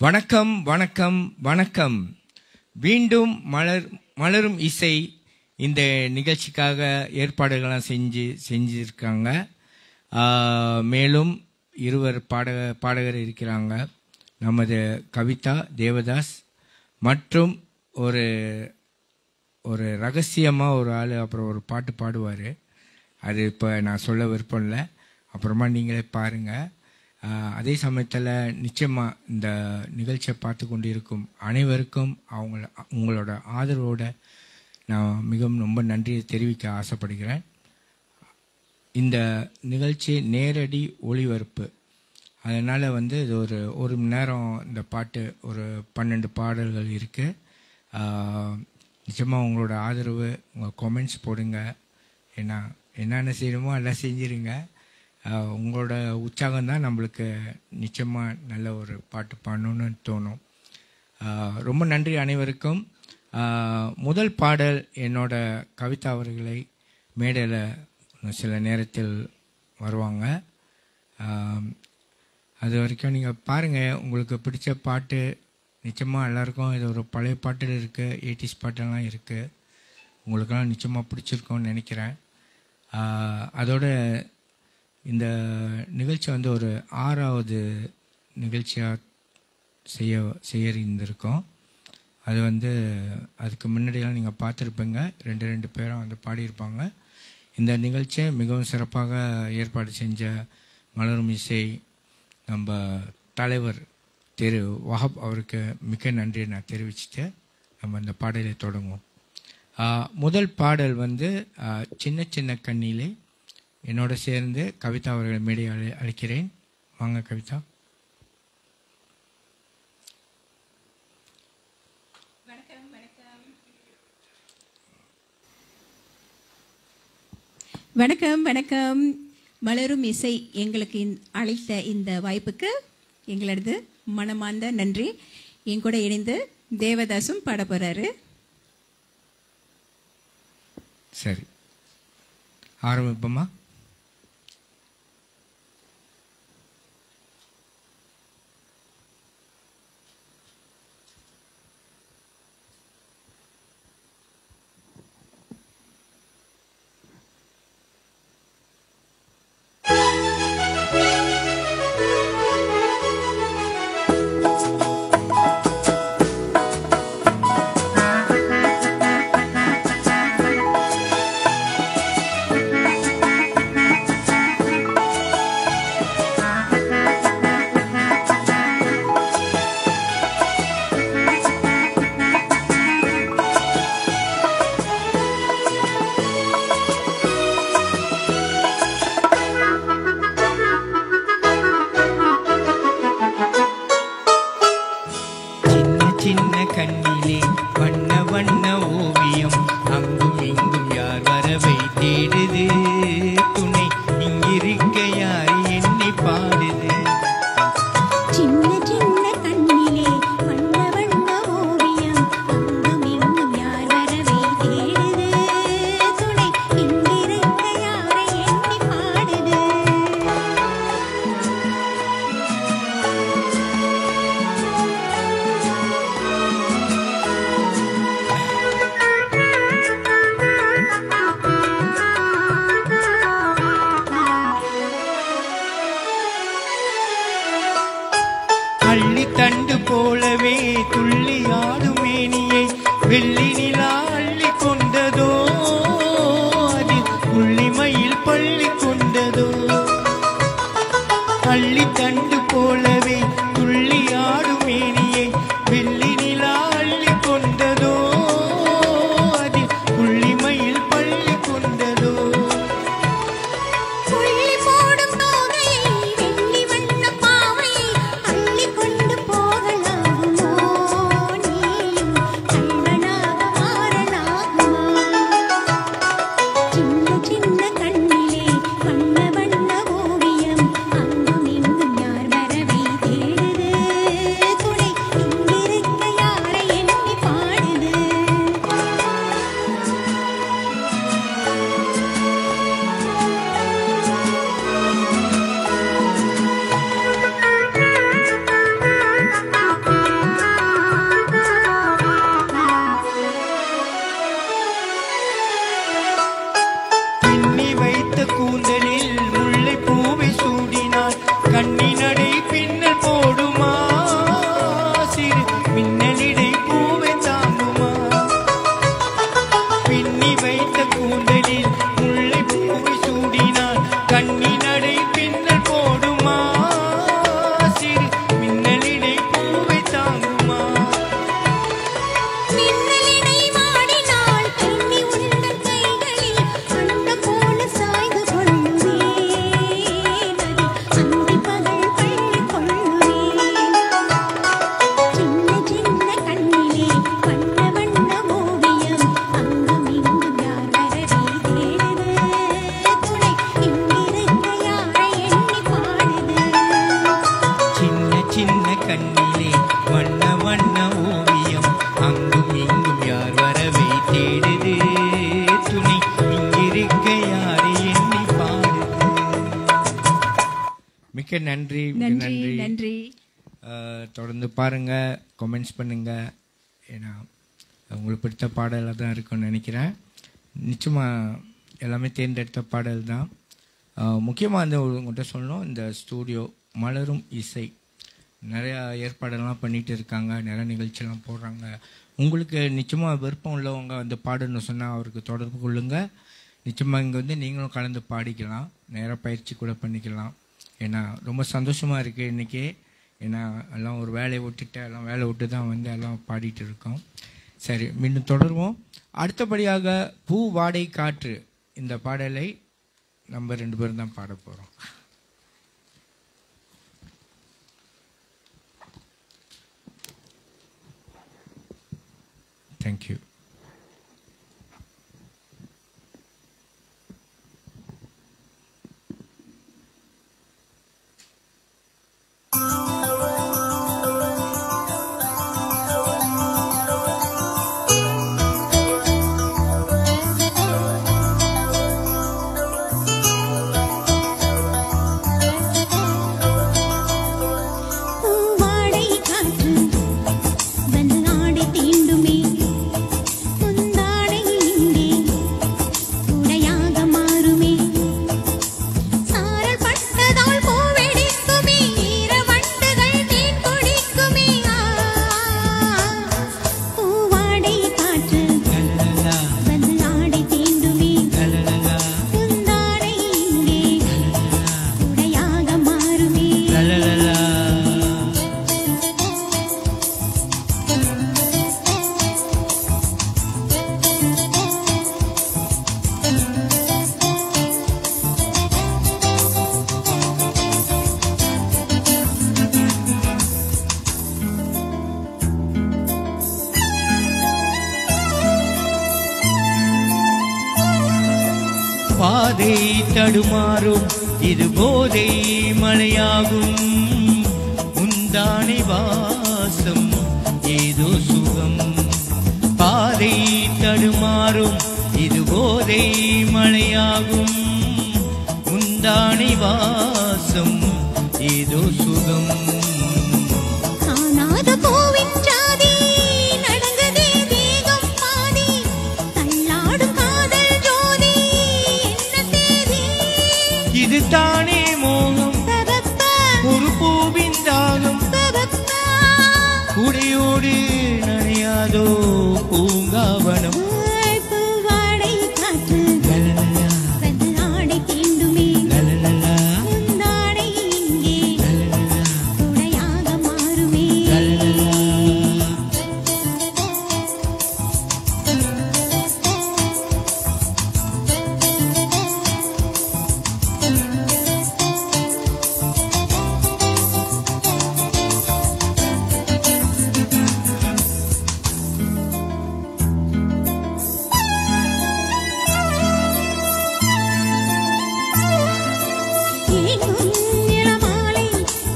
வணக்கம் வணக்கம் வணக்கம். மீண்டும் மலரும் இசை இந்த நிகழ்ச்சிக்காக ஏற்பாடுகள்லாம் செஞ்சிருக்காங்க. மேலும் இருவர் பாடகர் இருக்கிறாங்க. நமது கவிதா தேவதாஸ் மற்றும் ஒரு ரகசியமாக ஒரு ஆள் அப்புறம் ஒரு பாட்டு பாடுவார். அது இப்போ நான் சொல்ல விருப்பம் இல்லை, அப்புறமா நீங்களே பாருங்கள். அதே சமயத்தில் நிச்சயமாக இந்த நிகழ்ச்சியை பார்த்து கொண்டு இருக்கும் அனைவருக்கும் உங்களோட ஆதரவோடு நான் மிகவும் ரொம்ப நன்றியை தெரிவிக்க ஆசைப்படுகிறேன். இந்த நிகழ்ச்சி நேரடி ஒளிபரப்பு, அதனால் இது ஒரு மணி நேரம் இந்த பாட்டு ஒரு 12 பாடல்கள் இருக்குது. நிச்சயமாக உங்களோட ஆதரவு, உங்கள் கமெண்ட்ஸ் போடுங்க. ஏன்னா என்னென்ன செய்யணுமோ எல்லாம் செஞ்சுருங்க. உங்களோட உற்சாகம் தான் நம்மளுக்கு நிச்சயமாக நல்ல ஒரு பாட்டு பாடணுன்னு தோணும். ரொம்ப நன்றி அனைவருக்கும். முதல் பாடல் என்னோட கவிதா அவர்களை மேடையில் சில நேரத்தில் வருவாங்க. அது வரைக்கும் நீங்கள் பாருங்கள், உங்களுக்கு பிடிச்ச பாட்டு நிச்சயமாக எல்லாருக்கும் இது ஒரு பழைய பாட்டில் இருக்குது, 80s பாட்டெல்லாம் இருக்குது. உங்களுக்கெல்லாம் நிச்சயமாக பிடிச்சிருக்கோன்னு நினைக்கிறேன். அதோட இந்த நிகழ்ச்சி ஒரு 6வது நிகழ்ச்சியாக செய்ய இருந்திருக்கோம். அது அதுக்கு முன்னாடியெல்லாம் நீங்கள் பார்த்துருப்பீங்க, 2 பேரும் பாடியிருப்பாங்க. இந்த நிகழ்ச்சியை மிகவும் சிறப்பாக ஏற்பாடு செஞ்ச மலரும் இசை நம்ம தலைவர் திரு வஹப் அவருக்கு மிக்க நன்றியை நான் தெரிவிச்சுட்டு நம்ம இந்த பாடலை தொடங்குவோம். முதல் பாடல் சின்ன சின்ன கண்ணிலே என்னோட சேர்ந்து கவிதா அவர்களை மேடை அழைக்கிறேன். வாங்க கவிதா. வணக்கம் வணக்கம். மலரும் இசை எங்களுக்கு அழைத்த இந்த வாய்ப்புக்கு எங்களது மனமார்ந்த நன்றி. என் கூட இணைந்து தேவதாசும் பாட போறாரு. சரி, ஆரம்பிப்போமா? மிக்க நன்றி. நன்றி நன்றி. தொடர்ந்து பாருங்க, கமெண்ட்ஸ் பண்ணுங்க. ஏன்னா உங்களுக்கு பிடித்த பாடலாக தான் இருக்குன்னு நினைக்கிறேன். நிச்சயமாக எல்லாமே தேர்ந்தெடுத்த பாடல் தான். முக்கியமாக வந்து உங்கள்கிட்ட சொல்லணும், இந்த ஸ்டூடியோ மலரும் இசை நிறையா ஏற்பாடெல்லாம் பண்ணிகிட்டு இருக்காங்க, நிறைய நிகழ்ச்சியெல்லாம் போடுறாங்க. உங்களுக்கு நிச்சயமாக விருப்பம் உள்ளவங்க வந்து பாடணும்னு சொன்னால் அவருக்கு தொடர்பு கொள்ளுங்க. நிச்சயமாக இங்கே வந்து நீங்களும் கலந்து பாடிக்கலாம், நேராக பயிற்சி கூட பண்ணிக்கலாம். ஏன்னா ரொம்ப சந்தோஷமாக இருக்குது இன்றைக்கி. ஏன்னா எல்லாம் ஒரு வேலையை விட்டுட்டு எல்லாம் வேலை விட்டு தான் வந்து எல்லாம் பாடிட்டு இருக்கோம். சரி, மீண்டும் தொடருவோம். அடுத்தபடியாக பூ வாடை காற்று இந்த பாடலை நம்ம 2 பேரும் தான் பாட போகிறோம். தேங்க்யூ. பாதை தடுமாறும் இது போதை மழையாகும், உந்தானை வாசம் ஏதோ சுகம். பாதை தடுமாறும் இது போதை மழையாகும், உந்தானை வாசம் ஏதோ சுகம். காணாத பூவின் ஜாதி நடங்கதே தேகம் பாதி, தள்ளாடும் காதல் ஜோதி என்ன தேதி. இது தானே மோகம், ஒரு பூவின் தாகம், குடையோடு நனையாதோ பூங்காவனம். பூவாடை காற்று ஆடை தீண்டுமே, உந்தாடை இங்கே துணையாக மாறுமே. ஏங்கும் நிலமாலை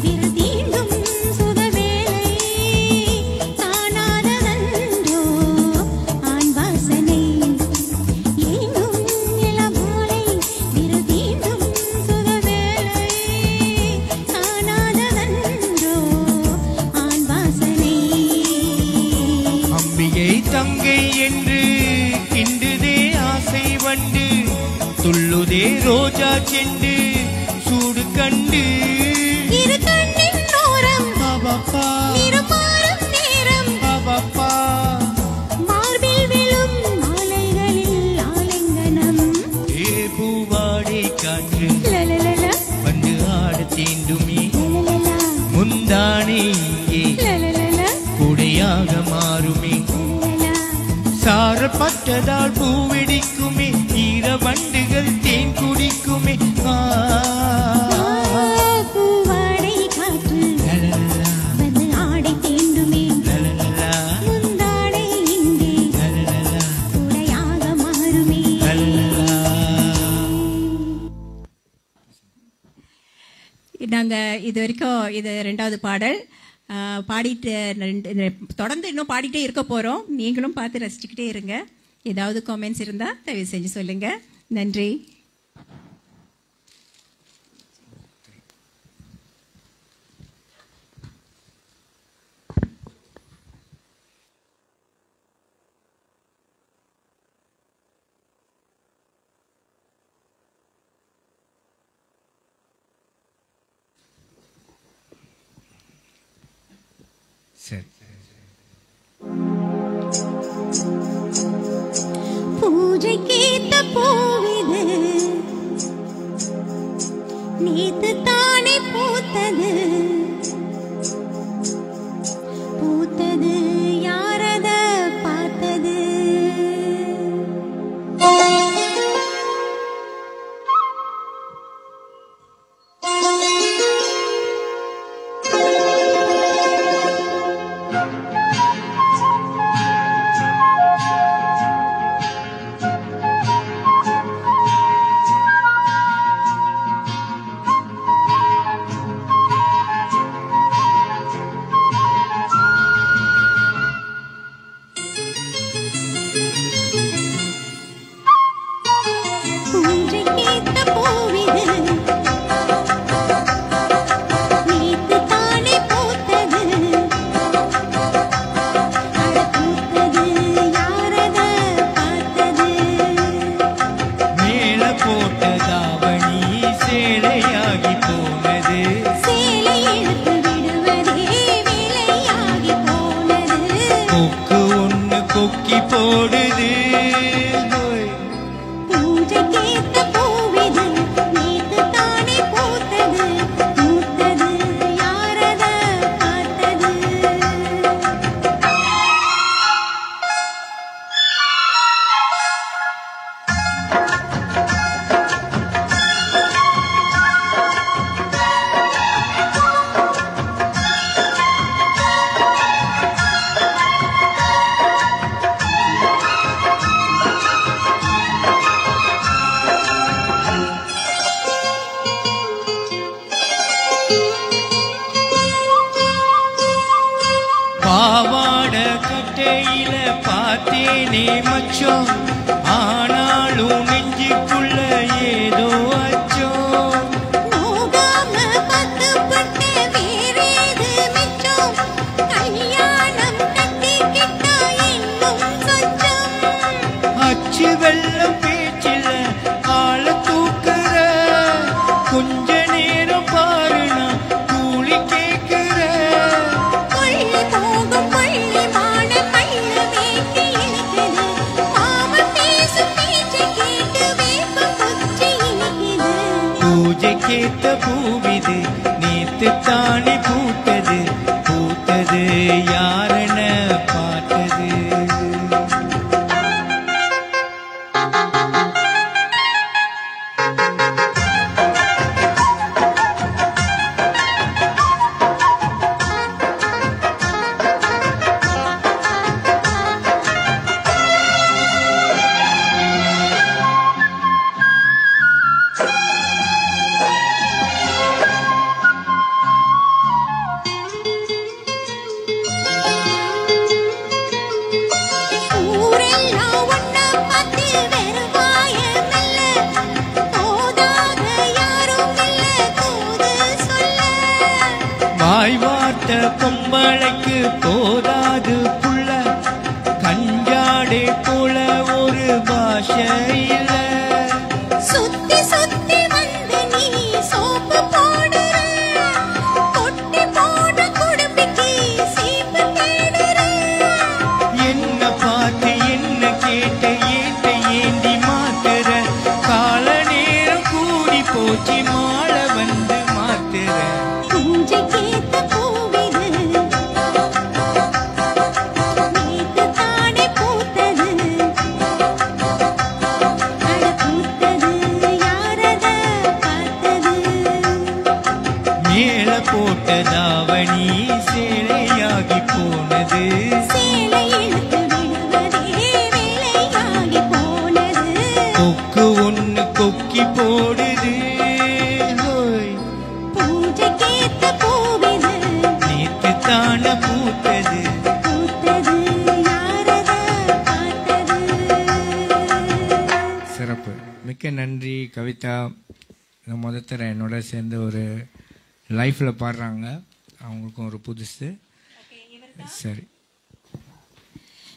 விரல் தீண்டும் சுகவேளை, காணாததன்றோ ஆண் வாசனை. ஏங்கும் நிலமாலை விரல் தீண்டும் சுகவேளை, காணாததன்றோ ஆண் வாசனை. அம்பிகை தங்கை என்று கிண்டுதே ஆசை வண்டு, துள்ளுதே ரோஜா செண்டு சூடு கண்டு. இரு கண்ணின் ஓரம் பாபாப்பா நிறமாறும் நேரம், பாபாப்பா மார்பில் விழும் மாலைகளில் ஆலிங்கனம். ஏ பூவாடை காற்று லலலல வந்து ஆட தீண்டுமே, லலலல முந்தானே இங்கே லலலல குடையாக மாறுமே. லலலல. சாரப்பட்டதால் பூவெடிக்குமே, ஈர வண்டுகள் தேன் குடிக்குமே. பூவாடை காற்று லலலலா, வந்து ஆடை தீண்டுமே, லலலலா, முந்தாடை இங்கே லலலலா, துணையாக மாறுமே. லலலலா. நாங்கள் இது வரைக்கும் இது 2வது பாடல் பாடிட்டு தொடர்ந்து இன்னும் பாடிட்டே இருக்க போகிறோம். நீங்களும் பார்த்து ரசிச்சுக்கிட்டே இருங்க. ஏதாவது காமெண்ட்ஸ் இருந்தால் தயவு செஞ்சு சொல்லுங்கள். நன்றி. சரி. பூஜைக்கேத்த பூவிது நேத்து தானே பூத்தது பூத்தது யாரத பார்த்தது பூஜைக்கேத்த பூவிது நேத்து தானே பூத்தது அட பூத்தது யாரத பார்த்தது மேல போட்ட தாவணி சேலையாகி போனது சேலை இழுத்து விடுவதே வேலையாகி போனது கொக்கு ஒண்ணு கொக்கி போடுது ஹோய். பூஜைக்கேத்த பூவிது நேத்து தானே பூத்தது பூத்தது யாரத பார்த்தது பாவாட கட்டையில பார்த்தேனே மச்சம் ஆனாலும் நெஞ்சுக்குள்ள ஏதோ அச்சம் நோகாம பத்துப்பட்ட வேறேது மிச்சம் கல்யாணம் கட்டிக்கிட்டா இன்னும் சொச்சம் அச்சு வெள்ளம் பேச்சில ஆள தூக்குற கொஞ்ச நேரம் பாருனா கூலி கேக்குற கொள்ளி போகும் கொள்ளிமான பள்ள வேட்டி இழுக்குது மாமன் பேசும் பேச்சு கேட்டு வேப்ப குச்சி இனிக்குது பூஜைக்கேத்த பூவிது நேத்து தானே பூத்தது பூத்தது யாரன பார்த்தது ஊரெல்லாம் ஒன்ன பார்த்து வெறுவாய மெல்ல போதாக யாரும் இல்ல தூது சொல்ல வாய் வார்த்த பொம்பளைக்கு போதாது புள்ள கஞ்சாடே போல ஒரு பாஷை இல்ல சுத்தி சுத்தி வந்து நீ சோப்பு போடுற கொட்டி போன குடும்பிக்கு சீப்பு தேடுற என்ன பார்த்து என்ன கேட்ட ஏட்ட ஏண்டி மாத்துற கால நேரம் கூடி போச்சு மாலை வந்து மாத்துற பூஜைக்கேத்த பூவிது நேத்து தானே பூத்தது அட பூத்தது யாரத பார்த்தது மேல போட்ட தாவணி சேலையாகி போனது சேலை இழுத்து விடுவதே வேலையாகி போனது கொக்கு ஒண்ணு கொக்கி போடுது ஹோய். பூஜைக்கேத்த பூவிது நேத்து தான பூத்தது பூத்தது யாரத பார்த்தது சிறப்பு. மிக்க நன்றி கவிதா. இந்த முதத்தர என்னோட சேர்ந்து ஒரு லைஃப்பில் பாடுறாங்க. அவங்களுக்கும் ஒரு புதுசு. சரி.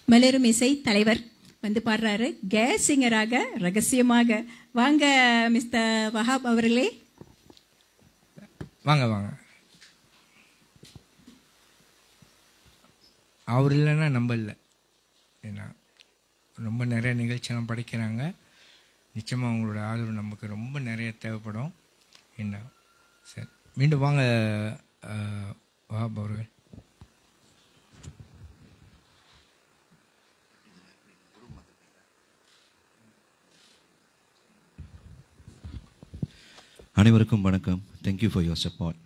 மலரும் இசை தலைவர் வந்து பாடுறாரு கேஸ் சிங்கராக ரகசியமாக. வாங்க மிஸ்டர் வஹாப் அவர்களே. வாங்க வாங்க. அவர் இல்லைன்னா நம்ம இல்லை. ஏன்னா ரொம்ப நிறைய நிகழ்ச்சியெல்லாம் படைக்கிறாங்க. நிச்சயமாக அவங்களோட ஆதரவு நமக்கு ரொம்ப நிறைய தேவைப்படும். என்ன சரி, மீண்டும் வாங்க வஹாப் அவர்கள். அனைவருக்கும் வணக்கம். Thank you for your support.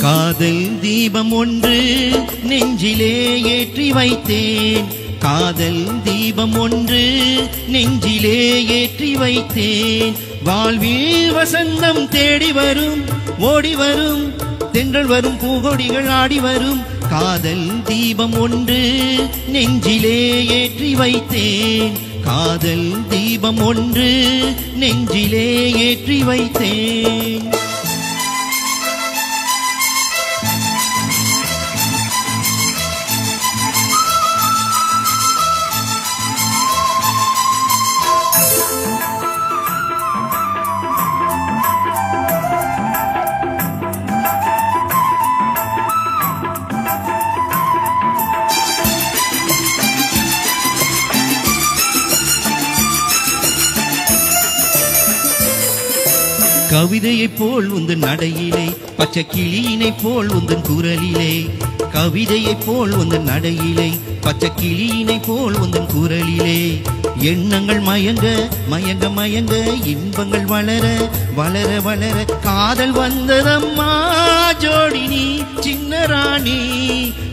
காதல் தீபம் ஒன்று நெஞ்சிலே ஏற்றி வைத்தேன். காதல் தீபம் ஒன்று நெஞ்சிலே ஏற்றி வைத்தேன். வாழ்வில் வசந்தம் தேடி வரும், ஓடி வரும், தென்றல் வரும், பூகொடிகள் ஆடி வரும். காதல் தீபம் ஒன்று நெஞ்சிலே ஏற்றி வைத்தேன். காதல் தீபம் ஒன்று நெஞ்சிலே ஏற்றி வைத்தேன். கவிதையைப் போல் உந்தன் நடையிலே, பச்சை கிளியினைப் போல் உந்தன் குரலிலே. கவிதையைப் போல் உந்தன் நடையிலே, பச்சை கிளியினைப் போல் உந்தன் குரலிலே. எண்ணங்கள் மயங்க மயங்க மயங்க, இன்பங்கள் வளர வளர வளர, காதல் வந்ததம்மா ஜோடி நீ சின்ன ராணி.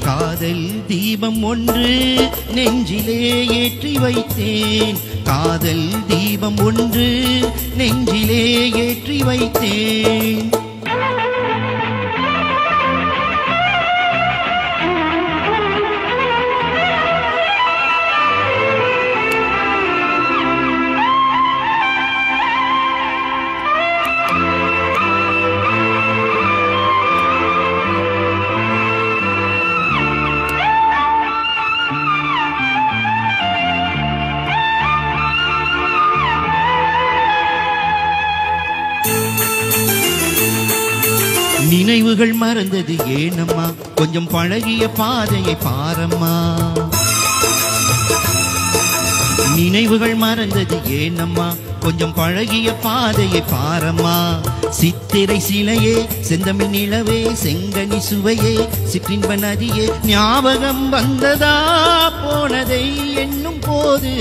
காதல் தீபம் ஒன்று நெஞ்சிலே ஏற்றி வைத்தேன். காதல் தீபம் ஒன்று நெஞ்சிலே ஏற்றி வைத்தேன். நினைவுகள் மறந்தது ஏனம்மா, கொஞ்சம் பழகிய பாதையை பாரம்மா. நினைவுகள் மறந்தது ஏனம்மா, கொஞ்சம் பழகிய பாதையை பாரம்மா. சித்திரை சிலையே, செந்தமிழ் நிலவே, செங்கனி சுவையே, சிற்றின்ப நதியே, ஞாபகம் வந்ததா போனதை எண்ணும் போது.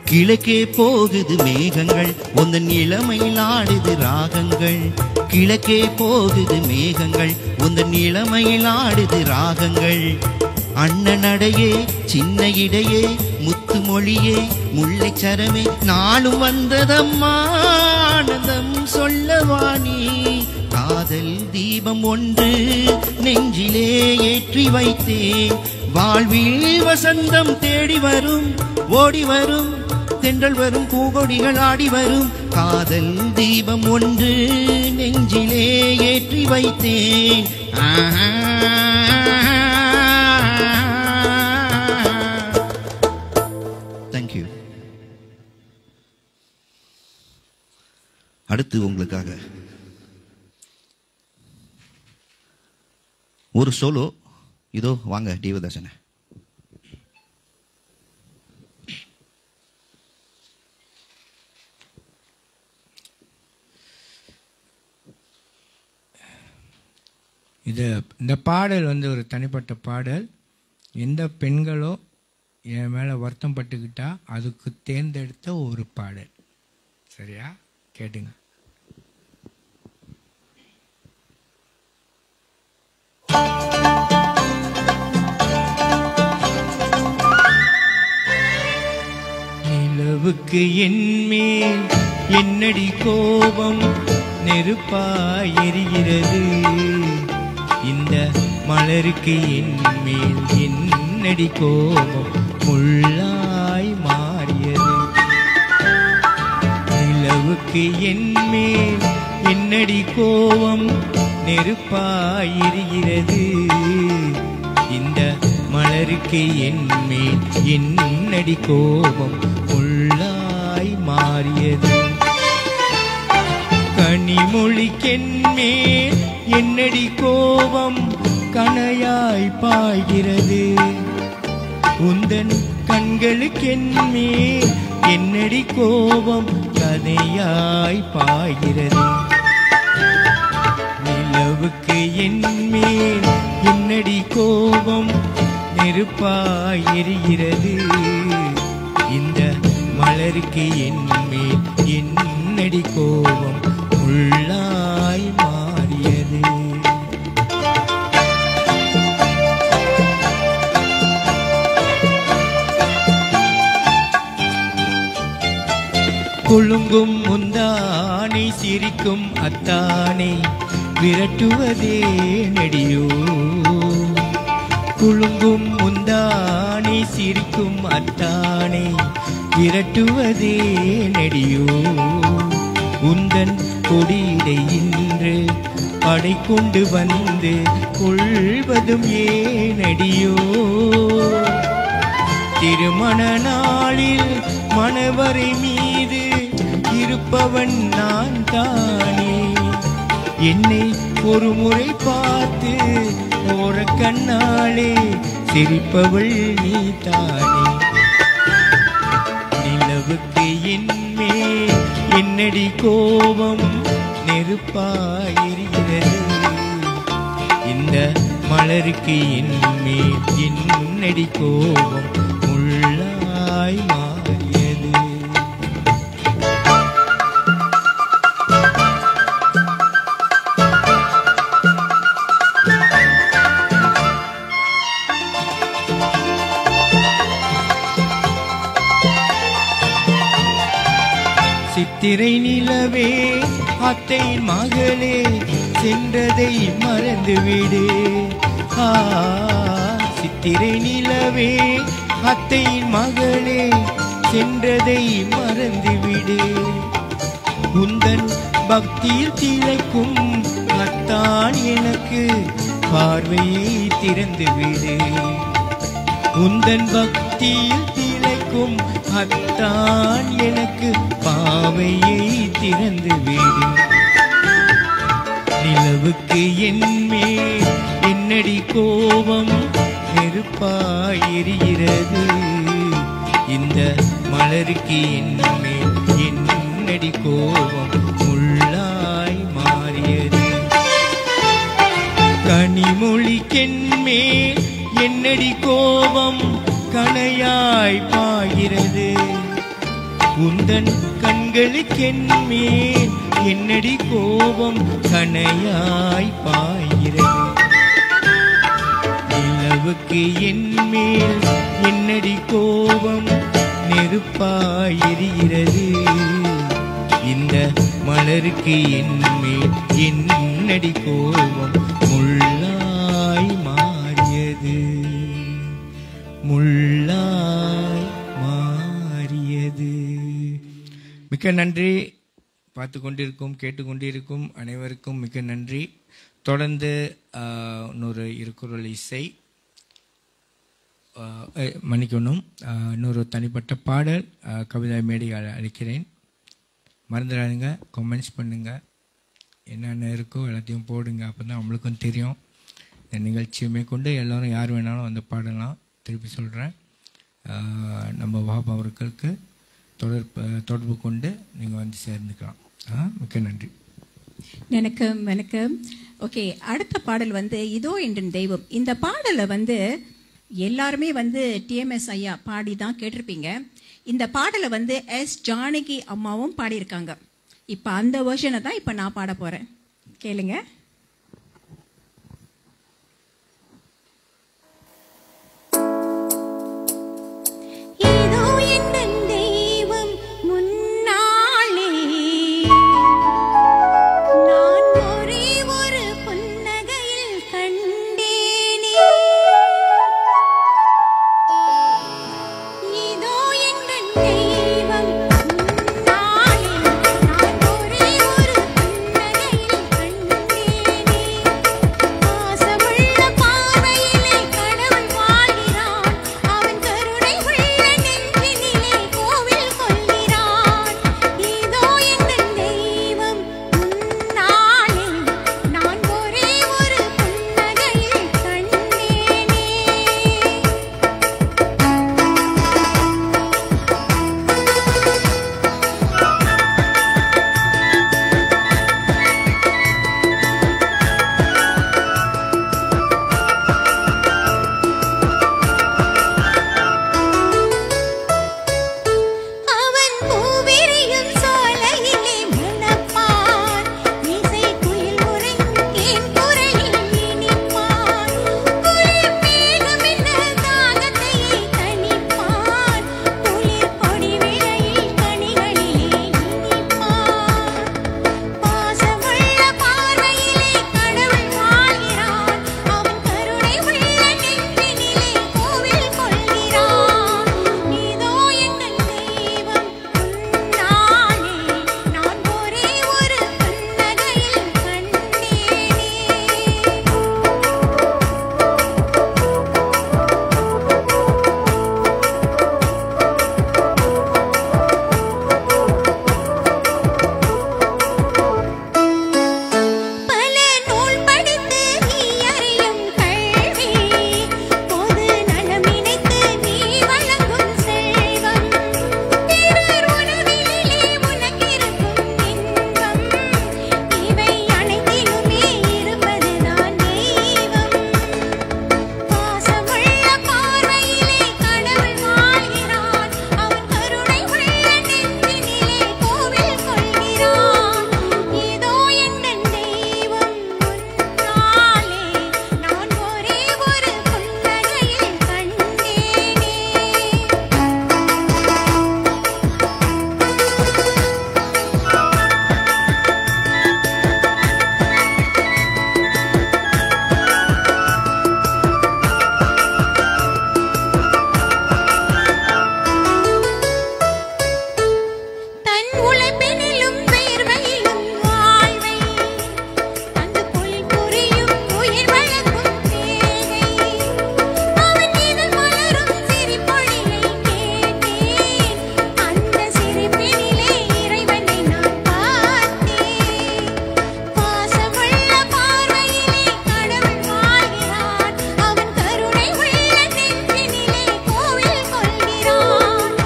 கிழக்கே போகுது மேகங்கள், உந்தன் இளமையில் ஆடுது ராகங்கள். கிழக்கே போகுது மேகங்கள், உந்தன் இளமையில் ஆடுது ராகங்கள். அண்ணனடையே சின்ன இடையே, முத்து மொழியே, முல்லை சரமே, நாளும் வந்ததம்மா ஆனந்தம் சொல்லவாணி. காதல் தீபம் ஒன்று நெஞ்சிலே ஏற்றி வைத்தேன். வாழ்வில் வசந்தம் தேடி வரும், ஓடி வரும், தென்றல் வரும், பூகொடிகள் ஆடி வரும். காதல் தீபம் ஒன்று நெஞ்சிலே ஏற்றி வைத்தேன். தேங்க்யூ. அடுத்து உங்களுக்காக ஒரு சோலோ. இதோ வாங்க தேவதாசன. இந்த பாடல் ஒரு தனிப்பட்ட பாடல். எந்த பெண்களோ என் மேலே வருத்தம் பட்டுக்கிட்டா அதுக்கு தேர்ந்தெடுத்த ஒரு பாடல். சரியா? கேட்டுங்க. நிலவுக்கு என்மேல் என்னடி கோபம் நெருப்பாய் எரிகிறது, இந்த மலருக்கு என்மேல் என்னடி கோபம் முள்ளாய் மாறியது. நிலவுக்கு என்மேல் என்னடி கோபம் நெருப்பாய் எரிகிறது, இந்த மலருக்கு என்மேல் என்னடி கோபம் முள்ளாய் மாறியது. கனிமொழிக்கென்மேல் என்னடி கோபம் கணையாய் பாய்கிறது, உந்தன் கண்களுக்கென்மேல் என்னடி கோபம் கதையாய் பாய்கிறது. நிலவுக்கு என்மேல் என்னடி கோபம் நெருப்பாய் எரிகிறது, இந்த மலருக்கு என்மேல் என்னடி கோபம் உள்ளாய் மாறியது. குலுங்கும் முந்தானை சிரிக்கும் அத்தானை விரட்டுவதே நெடியோ, குலுங்கும் முந்தானை சிரிக்கும் அத்தானை விரட்டுவதே நெடியோ, உந்தன் கொடியிடை இன்று படை கொண்டு வந்து கொள்வதும் ஏனடியோ. திருமண நாளில் மணவரை மீது இருப்பவன் நான் தானே, என்னை ஒரு முறை பார்த்து ஓர கண்ணாலே சிரிப்பவள் நீ தானே. நிலவுக்கு என்மேல் என்னடி கோபம் நெருப்பாயிருக்கிறது, இந்த மலருக்கு என்மேல் என்னடி கோபம் முள்ளாய் மாறியது. சித்திரை நிலவே அத்தையின் மகளே சென்றதை மறந்துவிடு, சித்திரை நிலவே அத்தையின் மகளே சென்றதை மறந்துவிடு, உந்தன் பக்தியில் திளைக்கும் அத்தான் எனக்கு பார்வையை திறந்துவிடு, உந்தன் பக்தியில் திளைக்கும் அத்தான் எனக்கு பாவையை திறந்துவிடு. நிலவுக்கு என்மேல் என்னடி கோபம் நெருப்பாய் எரிகிறது, இந்த மலருக்கு என்மேல் என்னடி கோபம் முள்ளாய் மாறியது. கனிமொழிக்கென்மேல் என்னடி கோபம் கணையாய் பாய்கிறது, உந்தன் கண்களுக்கென்மேல் என்னடி கோபம் கணையாய் பாய்கிறது. நிலவுக்கு என்மேல் என்னடி கோபம் நெருப்பாய் எரிகிறது, இந்த மலருக்கு என்மேல் என்னடி கோபம் முள்ளாய் மாறியது, முள்ளாய் மாறியது. மிக்க நன்றி. பார்த்து கொண்டிருக்கும் கேட்டுக்கொண்டிருக்கும் அனைவருக்கும் மிக்க நன்றி. தொடர்ந்து இன்னொரு இருக்குறள் இசை மன்னிக்கணும், இன்னொரு தனிப்பட்ட பாடல் கவிதா மேடையால் அளிக்கிறேன். மறந்துடாதுங்க, கமெண்ட்ஸ் பண்ணுங்கள், என்னென்ன இருக்கோ எல்லாத்தையும் போடுங்க, அப்போ தான் நம்மளுக்கும் தெரியும் இந்த நிகழ்ச்சியுமே கொண்டு எல்லோரும் யார் வேணாலும் வந்து பாடலாம். திருப்பி சொல்கிறேன், நம்ம வாப் அவர்களுக்கு தொடர்பு கொண்டு நீங்கள் வந்து சேர்ந்துக்கலாம். மிக்க நன்றி. வணக்கம் வணக்கம். ஓகே, அடுத்த பாடல் வந்து இதோ என்ற தெய்வம். இந்த பாடலை வந்து எல்லாருமே வந்து டிஎம்எஸ் ஐயா பாடி தான் கேட்டிருப்பீங்க. இந்த பாடலை வந்து எஸ் ஜானகி அம்மாவும் பாடியிருக்காங்க. இப்போ அந்த வெர்ஷனை தான் இப்போ நான் பாட போகிறேன். கேளுங்க. ஏதோ என் தெய்வம் முன்னாலே நான் ஒரே ஒரு புன்னகையில் கண்டேனே. ஏதோ என் தெய்வம் முன்னாலே நான் ஒரே ஒரு புன்னகையில் கண்டேனே. பாசமுள்ள பார்வையிலே கடவுள் வாழ்கிறான். அவன் கருணை உள்ள நெஞ்சினிலே கோவில் கொள்கிறான். ஏதோ என் தெய்வம் முன்னாலே நான் ஒரே ஒரு புன்னகையில் கண்டேனே. அவன் பூவிரியும் சோலையிலே மணப்பான். இசை குயில் உறங்கும் தேன் குரலில் இனிப்பான். குளிர் மேகம் என்ன தாகத்தையே தணிப்பான். குளிர் கொடி விளையில் கனிகளிலே இனிப்பான். பாசமுள்ள பார்வையிலே கடவுள் வாழ்கிறான். அவன் கருணை உள்ள நெஞ்சினிலே கோவில் கொள்கிறான். இதோ என் தெய்வம் முன்னாலே நான் ஒரே ஒரு புன்னகையில் கண்டேனே. பல நூல் படித்து நீ அறியும் கல்வி, பொது நலம் நினைத்து நீ வழங்கும் செல்வம், பிறர் உணவிலே உனக்கிருக்கும் இன்பம், இவை அனைத்திலுமே இருப்பதுதான் தெய்வம். பாசமுள்ள பார்வையிலே கடவுள் வாழ்கிறான். அவன் கருணை உள்ள நெஞ்சினிலே கோவில் கொள்கிறான். இதோ என் தெய்வம் முன்னாலே நான் ஒரே ஒரு புன்னகையில் கண்டேனே. தன் உழைப்பினிலும் வேர்வையிலும் வாழ்வை தந்து பொழில் புரியும் உயிர் வழங்கும் தேவை. அவன் இதழ் மலரும் சிரிப்பொழியை கேட்டேன். அந்த சிரிப்பினிலே இறைவனை நான் பார்த்தேன். பாசமுள்ள பார்வையிலே கடவுள் வாழ்கிறான். அவன் கருணை உள்ள நெஞ்சினிலே கோவில் கொள்கிறான்.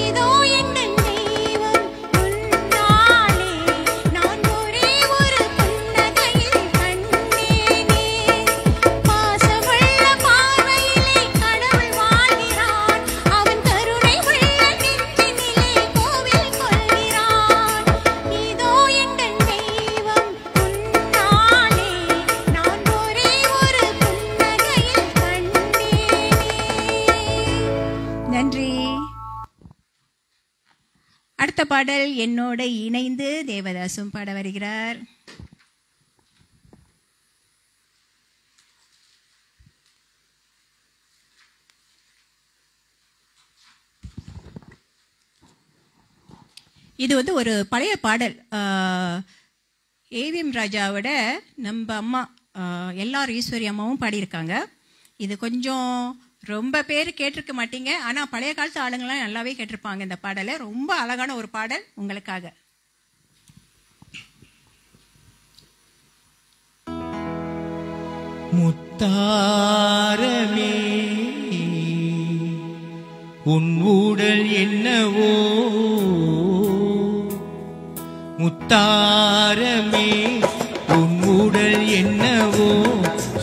இதோ என் தெய்வம் முன்னாலே நான் ஒரே ஒரு புன்னகையில் கண்டேனே. பாசமுள்ள பார்வையிலே கடவுள் வாழ்கிறான். அவன் கருணை உள்ள நெஞ்சினிலே கோவில் கொள்கிறான். இதோ என் தெய்வம் முன்னாலே நான் ஒரே ஒரு புன்னகையில் கண்டேனே. நன்றி. அடுத்த பாடல் என்னோட இணைந்து தேவதாசும் பாட வருகிறார். இது வந்து ஒரு பழைய பாடல். ஏவிஎம் ராஜாவோட நம்ம அம்மா எல்லார் ஈஸ்வரி அம்மாவும் பாடியிருக்காங்க. இது கொஞ்சம் ரொம்ப பேர் கேட்டிருக்க மாட்டீங்க, ஆனால் பழைய காலத்து ஆளுங்களாம் நல்லாவே கேட்டிருப்பாங்க இந்த பாடலை. ரொம்ப அழகான ஒரு பாடல் உங்களுக்காக. முத்தாரமே உன் ஊடல் என்னவோ, முத்தாரமே உன் ஊடல் என்னவோ,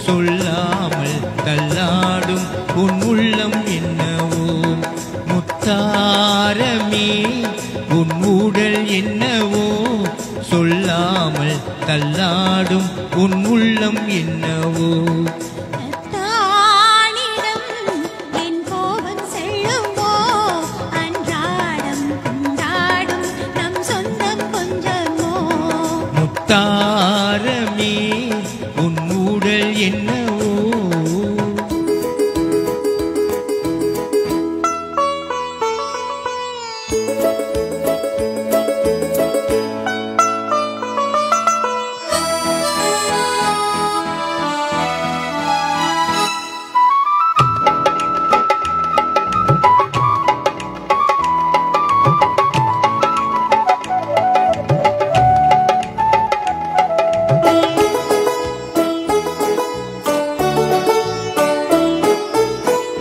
சொல்லாமல் தள்ளாடும் உன் உள்ளம் என்னவோ. முத்தாரமே உன் ஊடல் என்னவோ, சொல்லாமல் தள்ளாடும் உன் உள்ளம் என்னவோ. தானிடம் என் கோபம் செல்லுமோ, அன்றாடம் கொண்டாடும் நம் சொந்தம் கொஞ்சமோ. முத்தாரமே உன் ஊடல் என்னவோ.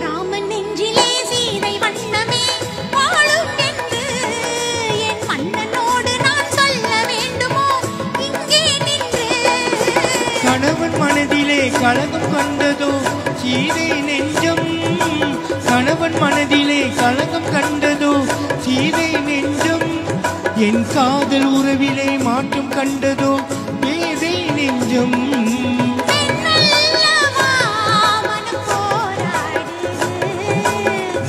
ராமன் நெஞ்சிலே சீதை வண்ணமே வாழும் என்று என் மன்னனோடு நான் சொல்ல வேண்டுமோ இங்கே நின்று. கணவன் மனதிலே கலகம் கண்டதோ சீதை நெஞ்சம், கணவன் மனதிலே கலகம் கண்டதோ சீதை நெஞ்சம். என் காதல் உறவிலே மாற்றம் கண்டதோ பேதை நெஞ்சம். பெண்ணல்லவா மனம் போராடுது,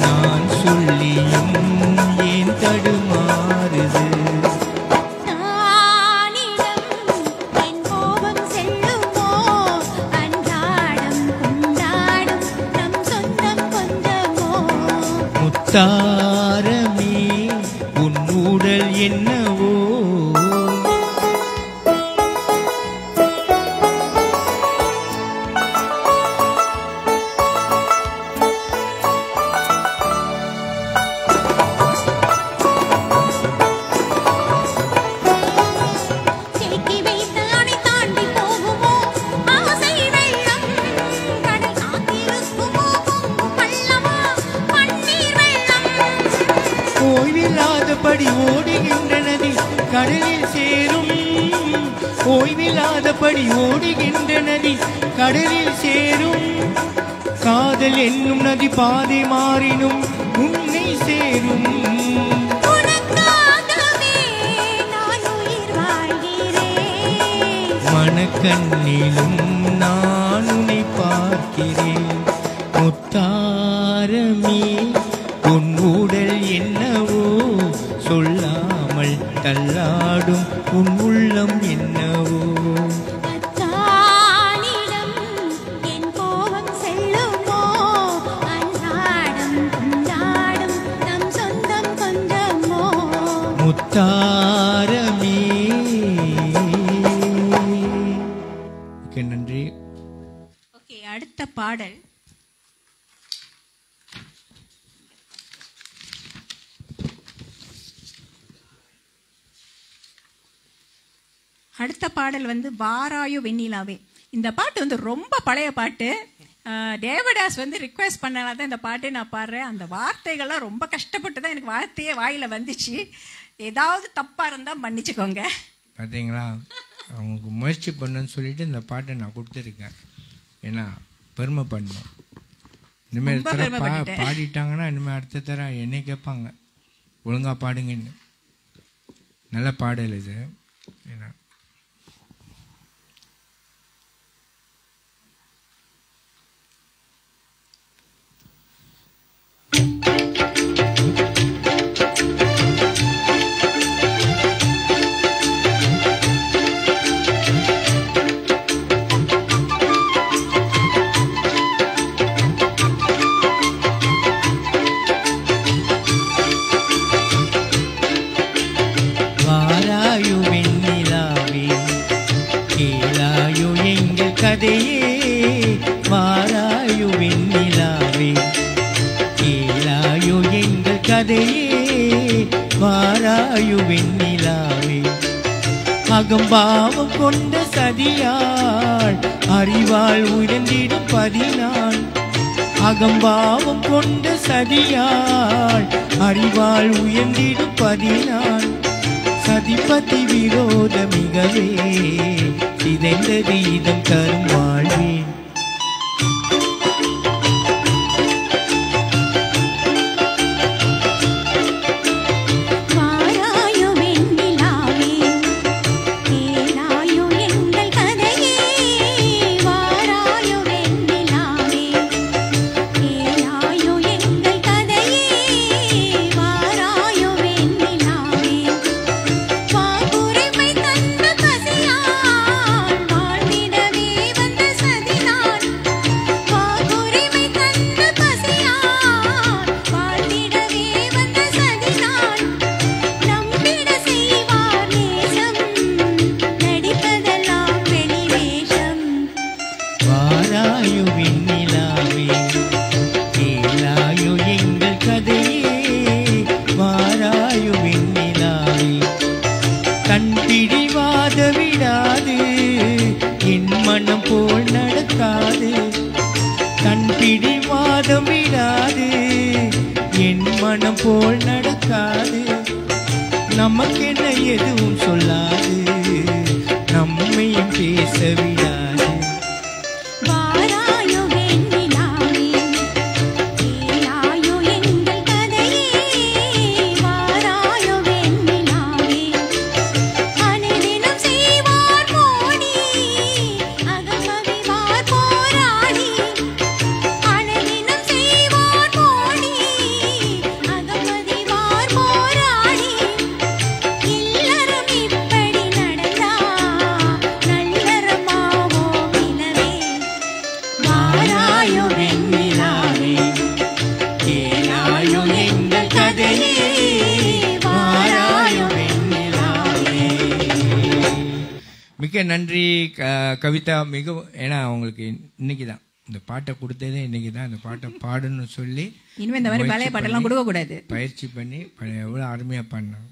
நான் சொல்லியும் ஏன் தடுமாறுது. தானிடம் என் கோபம் செல்லுமோ, அன்றாடம் கொண்டாடும் நம் சொந்தம் கொஞ்சமோ. முத்தாரமே உன் ஊடல் என்னவோ. தேக்கி வைத்த அணை தாண்டி போகுமோ ஆசை வெள்ளம், கடல் காத்திருக்குமோ பொங்கும் பள்ளமோ பன்னீர் வெள்ளம். ஓய்வில்லாதபடி ஓடுகின்ற நதி கடலில் சேரும், ஓய்வில்லாதபடி ஓடுகின்ற நதி கடலில் சேரும். காதல் என்னும் நதி பாதை மாறினும் உன்னை சேரும். உனக்காகவே நான் உயிர் வாழ்கிறேன், மனக்கண்ணிலும் நான் உன்னை பார்க்கிறேன். முத்தாரமே உன் ஊடல் என்னவோ, சொல்லாமல் தள்ளாடும் உன் உள்ளம் என்னவோ. தானிடம் என் கோபம் செல்லுமோ, அன்றாடம் கொண்டாடும் நம் சொந்தம் கொஞ்சமோ. முத்தாரமே. ஓகே, நன்றி. ஓகே, அடுத்த பாடல் அடுத்த பாடல் வந்து வாராயோ வெண்ணிலாவே. இந்த பாட்டு வந்து ரொம்ப பழைய பாட்டு. தேவதாஸ் வந்து ரிக்வெஸ்ட் பண்ணனால தான் இந்த பாட்டே நான் பாடுறேன். அந்த வார்த்தைகள்லாம் ரொம்ப கஷ்டப்பட்டு தான் எனக்கு வார்த்தையே வாயில வந்துச்சு. ஏதாவது தப்பா இருந்தா மன்னிச்சுக்கோங்க. பார்த்தீங்களா, அவங்களுக்கு முயற்சி பண்ணுன்னு சொல்லிட்டு இந்த பாட்டை நான் கொடுத்துருக்கேன். ஏன்னா பெருமை பண்ணணும். இனிமேல் ரொம்ப தர பெருமைப்பட்டுட்டேன். பாடிட்டாங்கன்னா இனிமேல் அடுத்த தர என்னை கேட்பாங்க, ஒழுங்காக பாடுங்கன்னு. நல்ல பாடல் இது. ஏன்னா வாராயோ வெண்ணிலாவே, கேளாயோ எங்கள் கதையே. வாராயோ வெண்ணிலாவே, கேளாயோ எங்கள் கதையே. வாராயோ வெண்ணிலாவே, அகம்பாவம் கொண்ட சதியாள் அறிவாள் உயர்ந்திடும் பதினாள். அகம்பாவம் கொண்ட சதியாள் அறிவாள் உயர்ந்திடும் பதினாள். சதிபதி விரோத மிகவே சிதைந்தது இதம் தரும் வாழ்வே. போல் நடக்காது நமக்கென்ன எதுவும் சொல்லாது நம்மையும் பேச விடாது. மிக நன்றி கவிதா. மிகவும் ஏன்னா அவங்களுக்கு இன்னைக்கு தான் இந்த பாட்டை கொடுத்ததே இன்னைக்கு தான் இந்த பாட்டை பாடணும்னு சொல்லி இனிமே இந்த மாதிரி பழைய பாட்டெல்லாம் கொடுக்க கூடாது, பயிற்சி பண்ணி எவ்வளோ அருமையாக பாடினாங்க.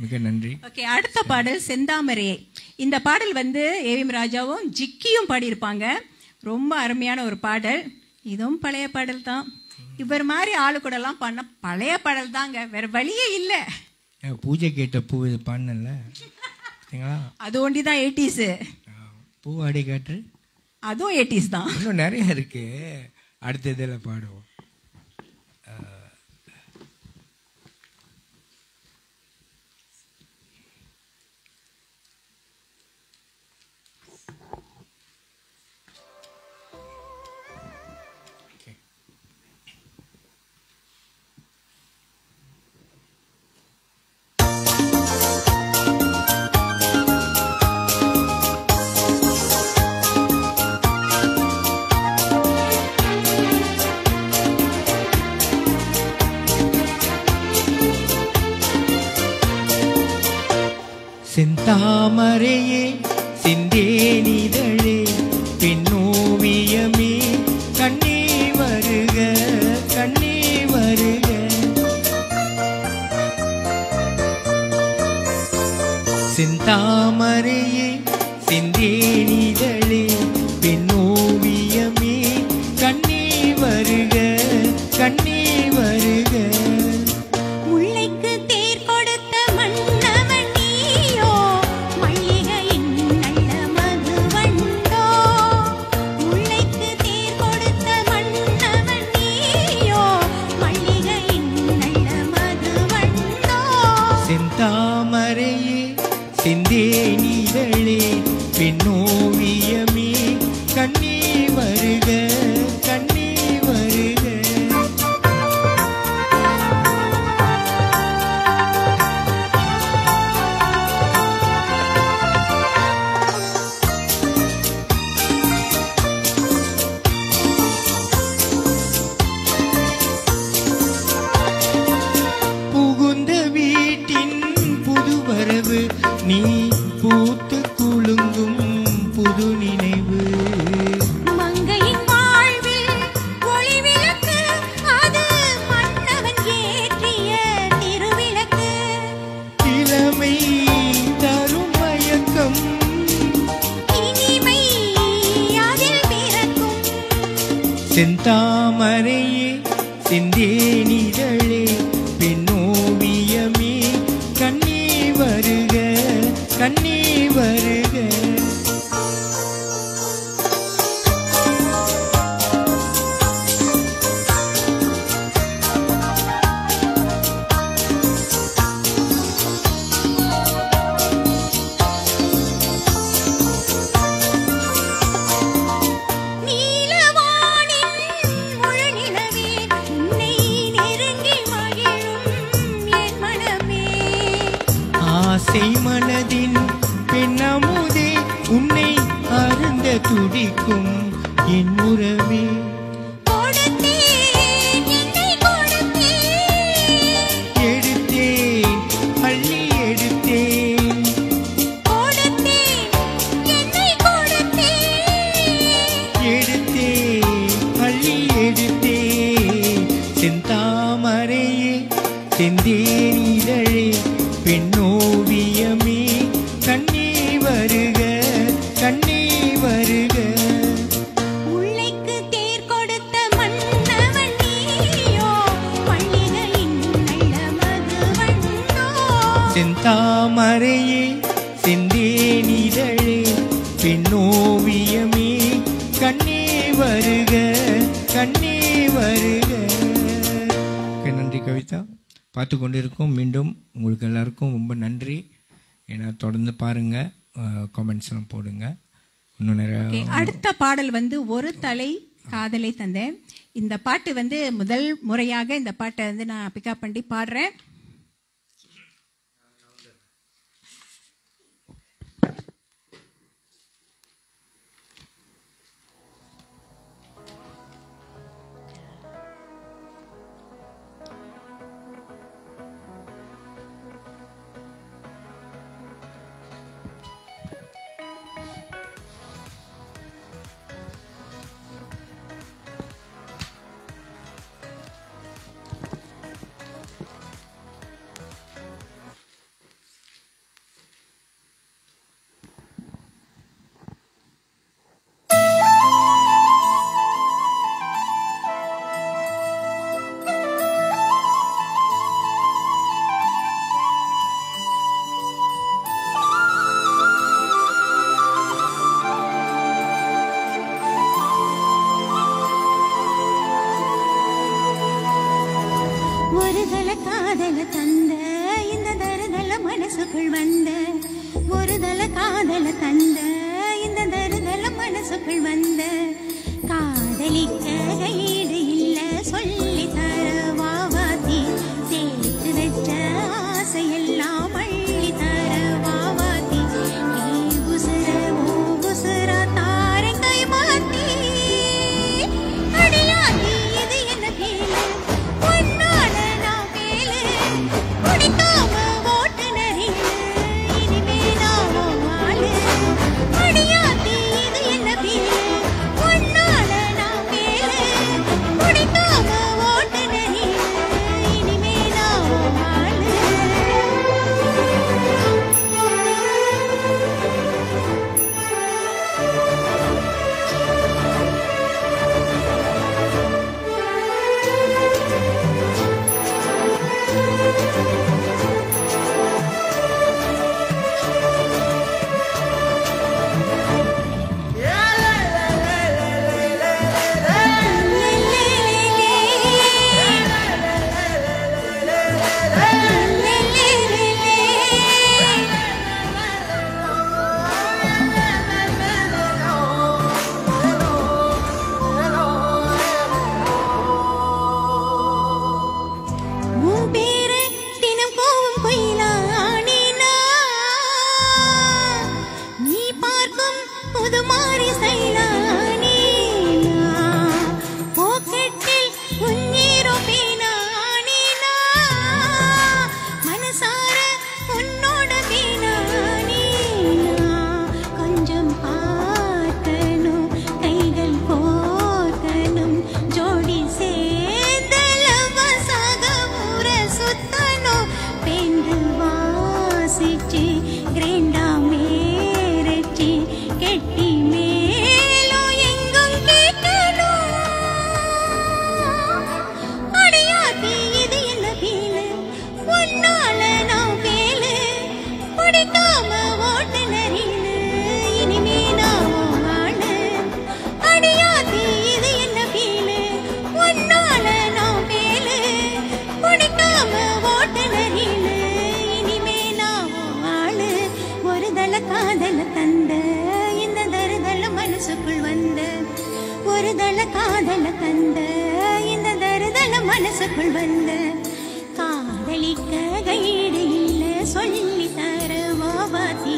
மிக நன்றி. ஓகே, அடுத்த பாடல் செந்தாமரையே. இந்த பாடல் வந்து ஏவிஎம் ராஜாவும் ஜிக்கியும் பாடியிருப்பாங்க. ரொம்ப அருமையான ஒரு பாடல். இதுவும் பழைய பாடல் தான். இவர் மாதிரி ஆளு கூட எல்லாம் பண்ண பழைய பாடல் தாங்க, வேற வழியே இல்லை. பூஜை கேட்ட பூ இது பாடினல அது ஒண்டிதான் 80s. பூவாடி காற்று அதுவும் 80s தான். இன்னும் நிறைய இருக்கு, அடுத்த இதில் பாடுவோம். செந்தாமரையே சிந்தேனிதழே பெண்ணோவியமே கண்ணே வருக கண்ணே வருக. செந்தாமரையே சிந்தேனிதழே பெண்ணோவியமே கண்ணே வருக கண்ணே வருக. செந்தாமரையே சிந்தேனிதழே பெண்ணோவியமே கண்ணே வருக கண்ணே வருக. புகுந்த வீட்டின் புதுவரவு நீ பூத்து குலுங்கும் புது நினைவு. மங்கையின் வாழ்வில் ஒளிவிளக்கு அது மன்னவன் ஏற்றிய திருவிளக்கு. இளமை தரும் மயக்கம் செந்தாமரையே செந்தேனிதழே பெண்ணோவியமே கண்ணே வருக கண்ணே வருக. மனதின் பெண்ணமுதே உன்னை அருந்த துடிக்கும் என் உறவே. எடுத்தேன் அள்ளி எடுத்தேன் எடுத்தேன் அள்ளி எடுத்தேன். செந்தாமரையே செந்தேனிதழே பெண்ணோவியமே கண்ணே வருக கண்ணே வருக. முல்லைக்கு தேர் கொடுத்த மன்னவன் நீயோ பள்ளிகளின் நல்ல மதுவண்ணோ. செந்தாமரையே செந்தேனிதழே பெண்ணோவியமே கண்ணே வருக கண்ணே வருக. நன்றி கவிதா. பார்த்து கொண்டிருக்கோம். மீண்டும் உங்களுக்கு எல்லாருக்கும் ரொம்ப நன்றி. ஏன்னா தொடர்ந்து பாருங்க, கமெண்ட்ஸ்லாம் போடுங்க. இன்னும் நிறைய. அடுத்த பாடல் வந்து ஒரு தலை காதலை தந்தேன். இந்த பாட்டு வந்து முதல் முறையாக இந்த பாட்டை வந்து நான் பிக்கப் பண்ணி பாடுறேன். காதல தந்த இந்த தருதல மனசுக்குள் வந்த ஒருதல காதல தந்த இந்த தருதல மனசுக்குள் வந்த காதலிக்க கையீடு இல்ல சொல்லி தர வாவாத்தி சேர்த்து வச்ச ஆசையெல்லாம் அள்ளி தர வாவாத்தி நீ உசுர ஓ உசுர தாரங்கை மாத்தி அடியாத்தி இது என்ன பேரு பிடிக்காம ஓட்டுநரின்னு இனிமே நான் ஆளு. அடியாத்தி இது என்ன ஃபீலு, உன்னால நான் மேலு. பிடிக்காம ஓட்டுநரின்னு இனிமே நான் ஆளு. ஒரு தல காதல தந்த இந்த தருதல மனசுக்குள் வந்த, ஒரு தல காதல தந்த இந்த தருதல மனசுக்குள் வந்த. காதலிக்க கைடு இல்ல சொல்லி தர வாவாத்தி,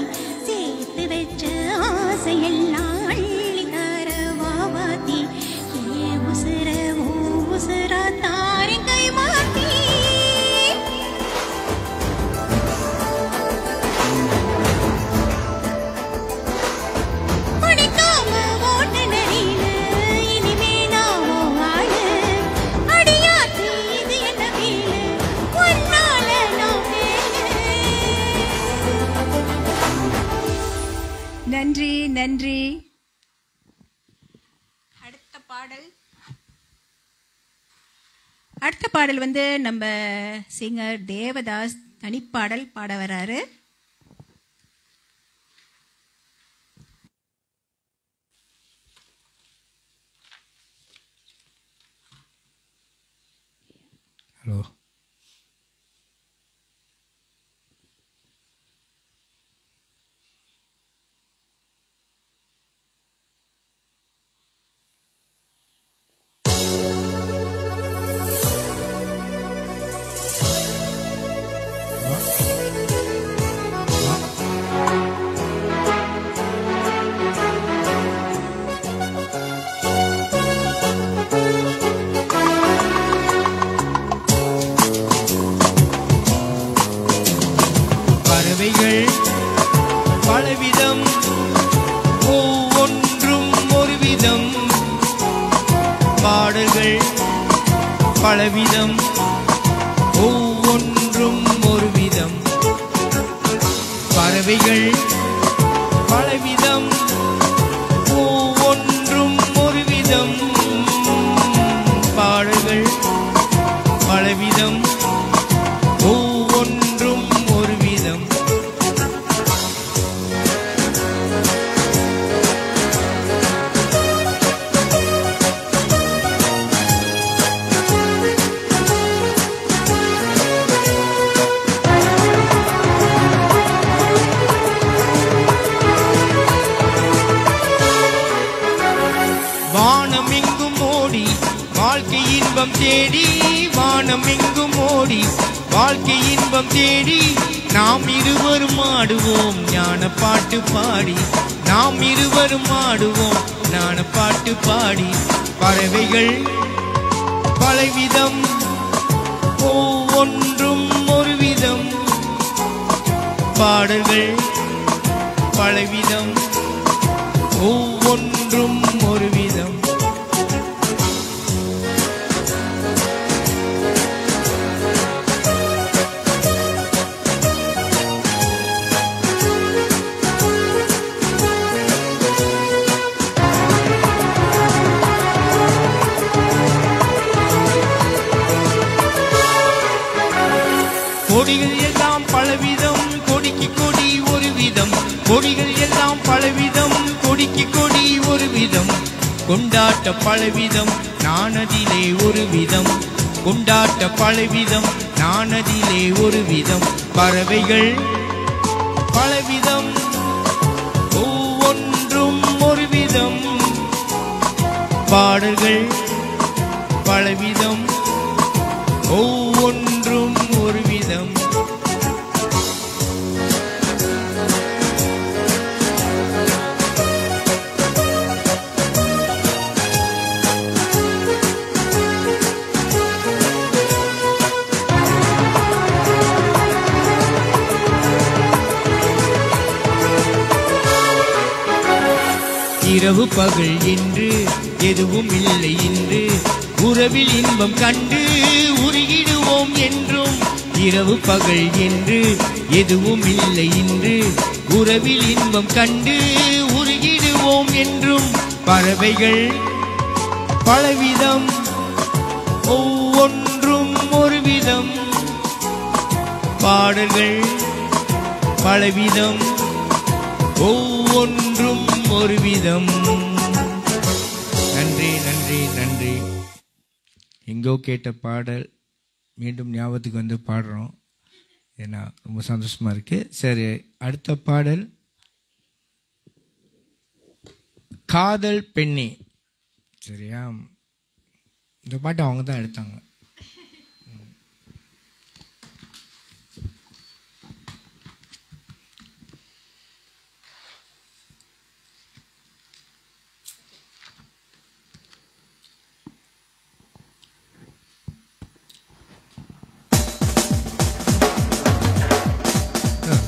சேர்த்து வச்ச ஆசையெல்லாம் அள்ளி தர வாவாத்தி. ஏ உசுர ஓ உசுரா தாரி கை மாத்தி. பிடிக்காம ஓட்டுநரின்னு இனிமே நான் ஆளு. அடியாத்தி இது என்ன ஃபீலு, உன்னால நான் மேலு. நன்றி நன்றி. அடுத்த பாடல் வந்து நம்ம சிங்கர் தேவதாஸ் தனிப்பாடல் பாட வராரு. ஹலோ. பறவைகள் பலவிதம், ஒவ்வொன்றும் ஒரு விதம். பாடல்கள் பலவிதம், ஒவ்வொன்றும் ஒரு விதம். பறவைகள் பலவிதம், ஒவ்வொன்றும் ஒரு விதம். பாடல்கள் பலவிதம், ஒவ்வொன்றும் ஒரு விதம். வானம் எங்கும் ஓடி வாழ்க்கை இன்பம் தேடி, வானம் எங்கும் ஓடி வாழ்க்கை இன்பம் தேடி. நாம் இருவரும் ஆடுவோம் ஞான பாட்டு பாடி, நாம் இருவரும் ஆடுவோம் ஞான பாட்டு பாடி. பறவைகள் பலவிதம், ஒவ்வொன்றும் ஒரு விதம். பாடல்கள் பலவிதம், ஒவ்வொன்றும் ஒரு விதம். கொடிகள் எல்லாம் பலவிதம், கொடிக்கு கொடி ஒரு விதம். கொடிகள் எல்லாம் பலவிதம், கொடிக்கு கொடி ஒரு விதம். கொண்டாட்ட பலவிதம், நானதிலே ஒரு விதம். கொண்டாட்ட பலவிதம், நானதிலே ஒரு விதம். பறவைகள் பலவிதம், ஒவ்வொன்றும் ஒரு விதம். பாடல்கள் பலவிதம், ஒவ்வொன்றும் ஒரு விதம். இரவு பகல் என்று எதுவும் இல்லை இன்று, உறவில் இன்பம் கண்டு உருகிடுவோம் என்றும். இரவு பகல் என்று எதுவும் இல்லை இன்று, உறவில் இன்பம் கண்டு உருகிடுவோம் என்றும். பறவைகள் பலவிதம், ஒவ்வொன்றும் ஒரு விதம். பாடல்கள் பலவிதம், ஒவ்வொன்றும் ஒரு விதம். நன்றி நன்றி நன்றி. எங்கோ கேட்ட பாடல் மீண்டும் ஞாபகத்துக்கு வந்து பாடுறோம். ஏன்னா ரொம்ப சந்தோஷமா இருக்கு. சரி, அடுத்த பாடல் காதல் பெண்ணே. சரியா, இந்த பாட்டு அவங்க தான் எடுத்தாங்க.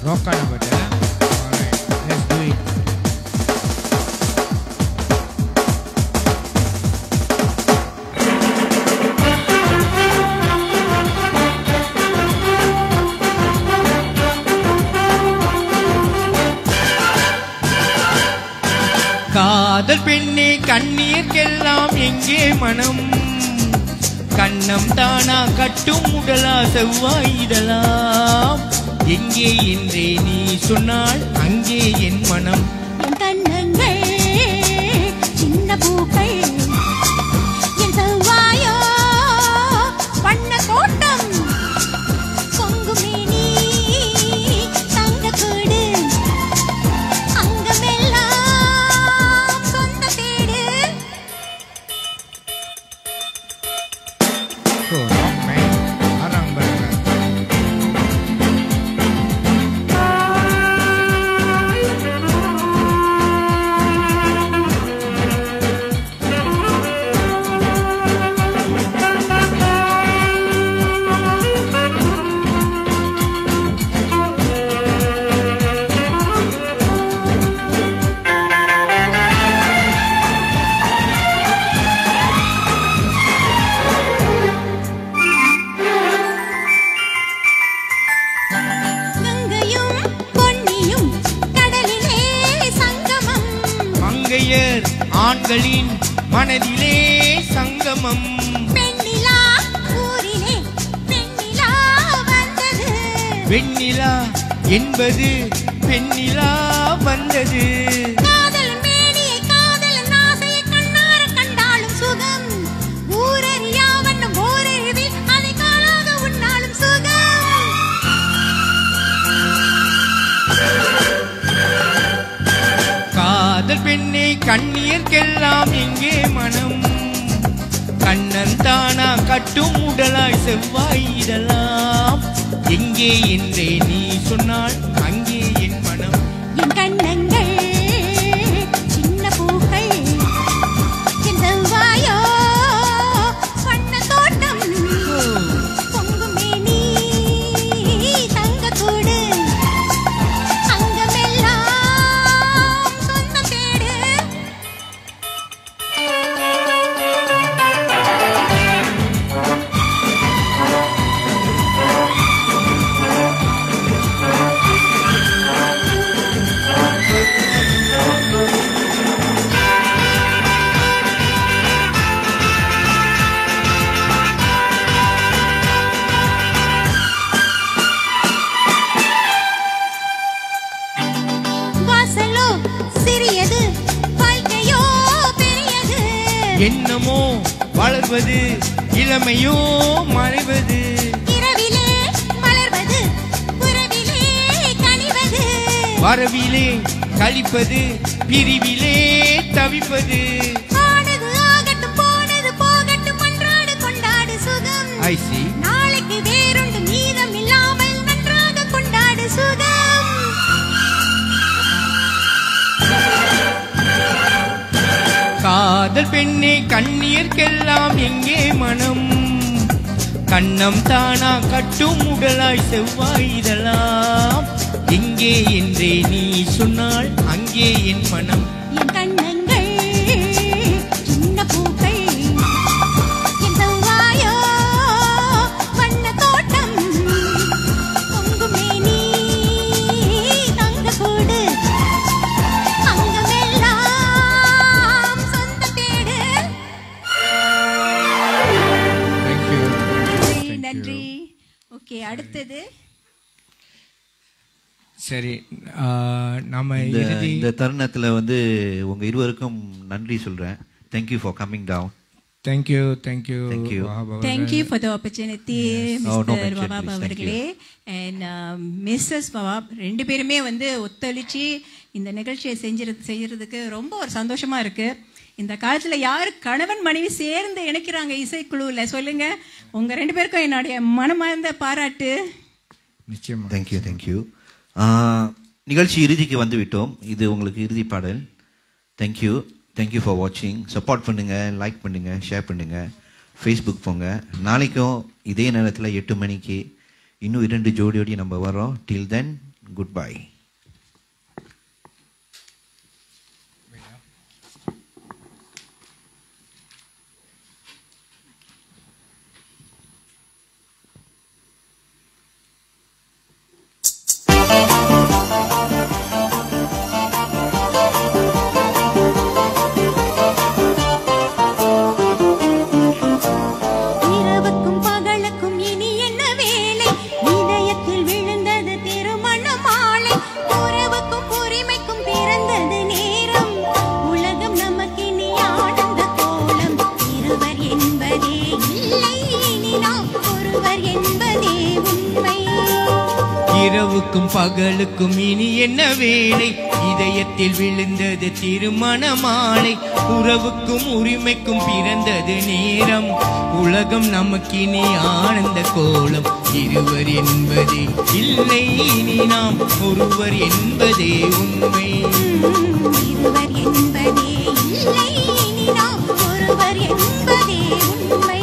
rock on but all right, let's do it. காதல் பெண்ணே கண்ணீர்க்கெல்லாம் எங்கே மனம், கண்ணம் தானா கட்டும் உடலா செவ்வாய் இதழாம், எங்கே என்றே நீ சொன்னால் அங்கே என் மனம். என் கண்ணங்கள் சின்ன பூக்கள், என் செவ்வாயோ வண்ண தோட்டம், பொங்குமேனி தங்கக்கூடு, அங்கமெல்லாம் சொந்த தேடு. ஆண்களின் மனதிலே சங்கமம், பெண்ணிலா ஊரிலே பெண்ணிலா வந்தது, வெண்ணிலா என்பது பெண்ணிலா வந்தது. காதல் மேனியை காதல் ஆசையை கண்ணார கண்டாலும் சுகம், ஊரறியா வண்ணம் ஓரறிவில் அதை காணாத உன்னாலும் சுகம். காதல் பெண்ணே கண்ணீர்க்கெல்லாம் எங்கே மனம், கண்ணன் தானா கட்டும் உடலாய் செவ்வாய் இதழாம், எங்கே என்றே நீ சொன்னால் அங்கே என் மனம். என் கண்ணங்கள் சின்ன பூக்கள், என் செவ்வாயோ வண்ண தோட்டம், பொங்குமேனி தங்கக்கூடு, அங்கமெல்லாம் சொந்த தேடு. வாசலோ சிறியது, வாழ்க்கையோ பெரியது, என்னமோ வளர்வது இளமையோ மறைவது, இரவிலே மலர்வது உறவிலே கனிவது, வரவிலே கழிப்பது பிரிவிலே தவிப்பது. ஆனது ஆகட்டும் போனது போகட்டும் அன்றாடு கொண்டாடு சுகம், I see. நாளைக்கு வேறொன்று மீதம் இல்லாமல் நன்றாக கொண்டாடு சுகம். காதல் பெண்ணே கண்ணீர்க்கெல்லாம் எங்கே மனம், கண்ணம் தானா கட்டும் உடலாய் செவ்வாய் இதழாம், எங்கே என்றே நீ சொன்னால் அங்கே என் மனம். என் கண்ணங்கள் சின்ன பூக்கள், என் செவ்வாயோ வண்ண தோட்டம், பொங்குமேனி தங்கக்கூடு, அங்கமெல்லாம் சொந்த தேடு. Thank you. நன்றி. ஓகே, அடுத்தது சரி, நம்ம இந்த தருணத்துல வந்து உங்க இருவருக்கும் நன்றி சொல்றேன். Thank you for coming down. Thank you Thank you for the opportunity, Mr. Wahab அவர்களே and Mrs. Wahab. ரெண்டு பேருமே வந்து ஒத்துழைச்சி இந்த நிகழ்ச்சியை செய்யறதுக்கு ரொம்ப ஒரு சந்தோஷமா இருக்கு. இந்த காலத்துல யாரு கணவன் மனைவி சேர்ந்து இணைக்கிறாங்க இசைக்குழுல சொல்லுங்க. உங்க ரெண்டு பேருக்கும் என்னுடைய மனமார்ந்த பாராட்டு. நிச்சயமா. தேங்க்யூ. நிகழ்ச்சி இறுதிக்கு வந்து விட்டோம். இது உங்களுக்கு இறுதி பாடல். தேங்க்யூ ஃபார் வாட்சிங். சப்போர்ட் பண்ணுங்க, லைக் பண்ணுங்க, ஷேர் பண்ணுங்க, ஃபேஸ்புக் போங்க. நாளைக்கும் இதே நேரத்தில் 8 மணிக்கு இன்னும் 2 ஜோடியோடி நம்ம வரோம். டில் தென், குட் பை. இரவுக்கும் பகலுக்கும் இனி என்ன வேலை, இதயத்தில் விழுந்தது திருமண மாலை. உறவுக்கும் உரிமைக்கும் பிறந்தது நேரம், உலகம் நமக்கினி ஆனந்த கோலம். இருவர் என்பதே இல்லை, இனி நாம் ஒருவர் என்பதே உண்மை. இருவர் என்பதே இல்லை, இனி நாம் ஒருவர் என்பதே உண்மை.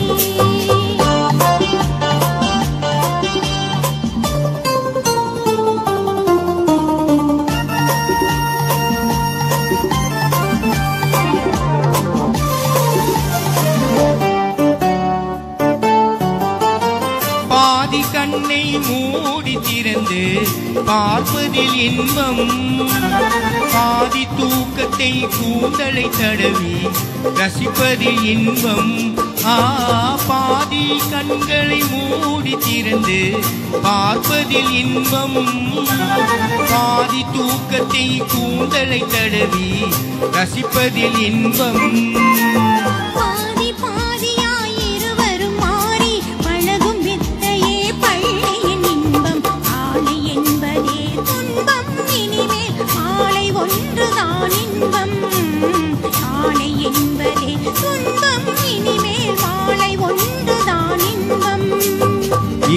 கண்ணை மூடி திறந்து பார்ப்பதில் இன்பம், பாதி தூக்கத்தை கூந்தலை தடவி ரசிப்பதில் இன்பம். பாதி கண்களை மூடி திறந்து பார்ப்பதில் இன்பம், பாதி தூக்கத்தை கூந்தலை தடவி ரசிப்பதில் இன்பம்.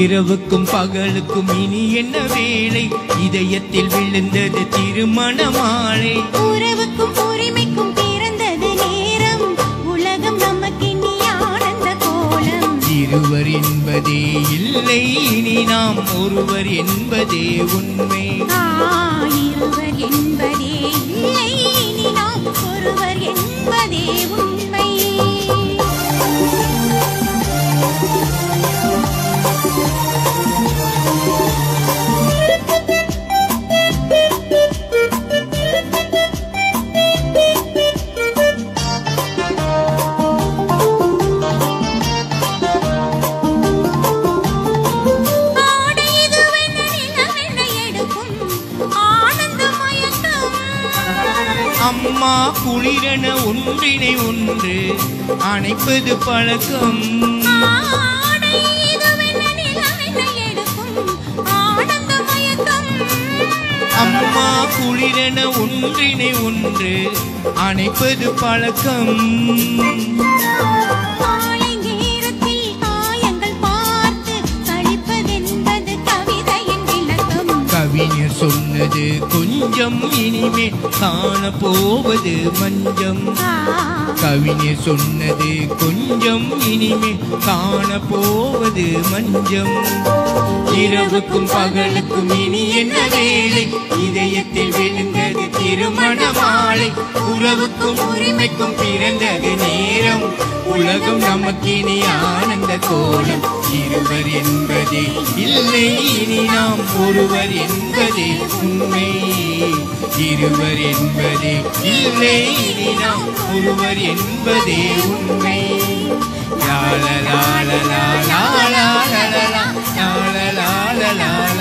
இரவுக்கும் பகலுக்கும் இனி என்ன வேலை, இதயத்தில் விழுந்தது திருமண மாலை. உறவுக்கும் உரிமைக்கும் பிறந்தது நேரம், உலகம் நமக்கினி ஆனந்த கோலம். இருவர் என்பதே இல்லை, இனி நாம் ஒருவர் என்பதே உண்மை. இருவர் என்பதே இல்லை, இனி நாம் ஒருவர் என்பதே உண்மை. அம்மா குளிரென ஒன்றினை ஒன்று அணைப்பது பழக்கம். அம்மா குளிரென ஒன்றினை ஒன்று அணைப்பது பழக்கம். கவிஞர் சொன்னது கொஞ்சம், இனிமேல் காண போவது மஞ்சம். கவிஞர் சொன்னது கொஞ்சம், இனிமேல் காண போவது மஞ்சம். இரவுக்கும் பகலுக்கும் இனி என்ன வேலை, இதயத்தில் விழுந்தது திருமண மாலை. உறவுக்கும் உரிமைக்கும் பிறந்தது நேரம், உலகம் நமக்கினி ஆனந்த கோலம். இருவர் என்பதே இல்லை, இனி நாம் ஒருவர் என்பதே உண்மை. இருவர் என்பதே இல்லை, இனி நாம் ஒருவர் என்பதே உண்மை. லால லால லால லால லால லால லால லால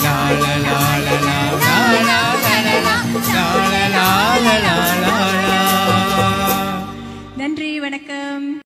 லால லால நன்றி, வணக்கம்.